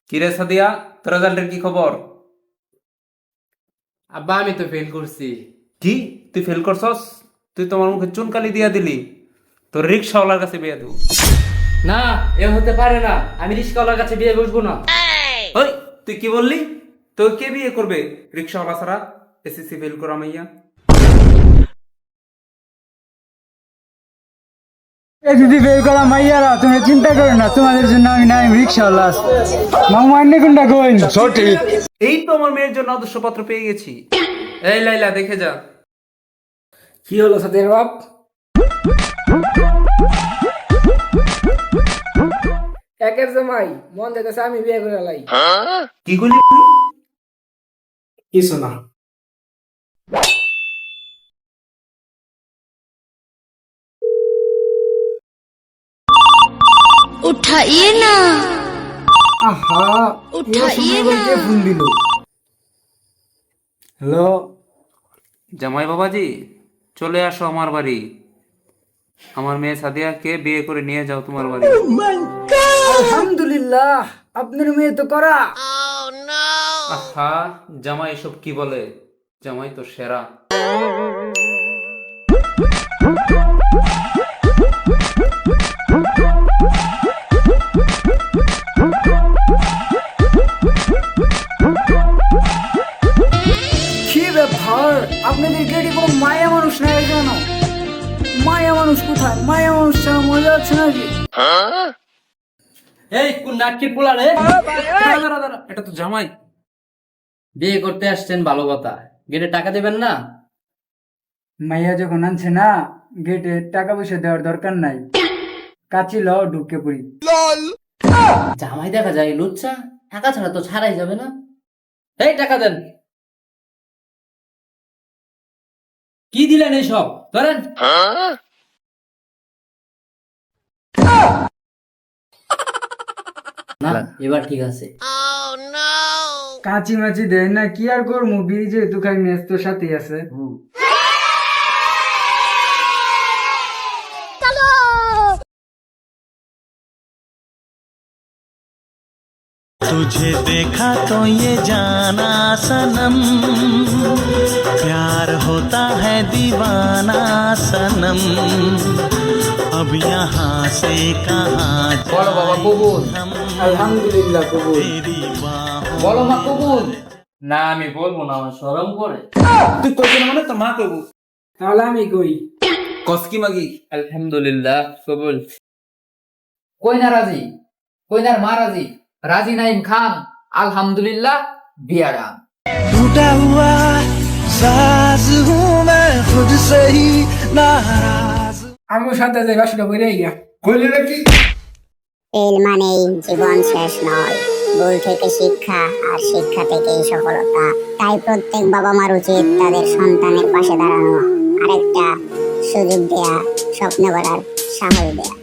কিরে সাদিয়া, তোর রেজাল্টের কি খবর? আব্বা আমি তো ফেল করছি। কি, তুই ফেল করছস? তুই তোমার মুখে চুনকালি দিয়া দিলি। তোর রিক্সাওয়ালার কাছে বিয়ে দেবো। না, এ হতে পারে না, আমি রিস্কাওয়ালার কাছে বিয়ে বসবো না। ওই, তুই কি বললি? তোর কে বিয়ে করবে রিক্সাওয়ালা ছাড়া? এসএসসি ফেল করা মাইয়া। এই দিদি বের করা মাইয়ারা, তুমি চিন্তা করো না, তোমাদের জন্য আমি নাই রিক্সাওয়ালা আছি। মামা আন্নে কোনটা কইন সঠিক। এই তো আমার মেয়ের জন্য আদর্শপত্র পেয়ে গেছি। এই লাইলা, দেখে যা। কি হলো সাথের বাপ? একের জামাই মন দেখেছে আমি বিয়ে করে লাই। কি করলি? কিছু না। उठाइए ना। আহা, উঠাইয়ে না। ফোন দিল। হ্যালো, জামাই বাবাজি, চলে আসো আমার বাড়ি। আমার মেয়ে সাদিয়াকে বিয়ে করে নিয়ে যাও তোমার বাড়ি। আলহামদুলিল্লাহ, আপনার মেয়ে তো করা। আহা, জামাই এসব কি বলে? জামাই তো সেরা। কি ব্যাপার, আপনাদের গেটে কোনো মায়া মানুষ নাই কেন? মায়া মানুষ কোথায়? মায়া মানুষ ছাড়া মজা আছে নাকি? এই কোন নাটকের পোলা রে? দাঁড়া, দাঁড়া, দাঁড়া, এটা তো জামাই। বিয়ে করতে আসছেন ভালো কথা, গেটে টাকা দেবেন না? মাইয়া যখন আনছে না, গেটে টাকা পয়সা দেওয়ার দরকার নাই। কাচি লও, ঢুকে পড়ি। জামাই দেখা যায় লুচ্চা, টাকা ছাড়া তো ছাড়াই যাবে না। এই টাকা দেন। কি দিলেন এইসব? ধরেন। না, এবার ঠিক আছে। কাঁচি মাচি দেয় না, কি আর করবো, বিয়ে যেহেতু খাই, মেস তো সাথেই আছে। तुझे देखा तो ये जाना सनम, प्यार होता है दीवाना सनम, अब यहाँ से कहाँ বলো বাবা কবুল। আলহামদুলিল্লাহ কবুল। तेरी बाहों বলো মা কবুল। না আমি বলবো না, আমার শরম করে। তুই কইছিস না মানে তোর মা কইবো। তাহলে আমি কই। কসকি মাগি। আলহামদুলিল্লাহ কবুল। কইনা রাজি, কইনার মা রাজি। রাজি নাইম খান, আলহামদুলিল্লাহ বিয়ারাম। टूटा हुआ साज हूँ मैं खुद से ही नाराज। আমার সাথে যাই, বাসটা বইরে গিয়া। কইলি নাকি? ফেল মানেই জীবন শেষ নয়, ভুল থেকে শিক্ষা, আর শিক্ষা থেকেই সফলতা। তাই প্রত্যেক বাবা মার উচিত তাদের সন্তানের পাশে দাঁড়ানো, আরেকটা সুযোগ দেয়া, স্বপ্ন করার সাহস দেয়া।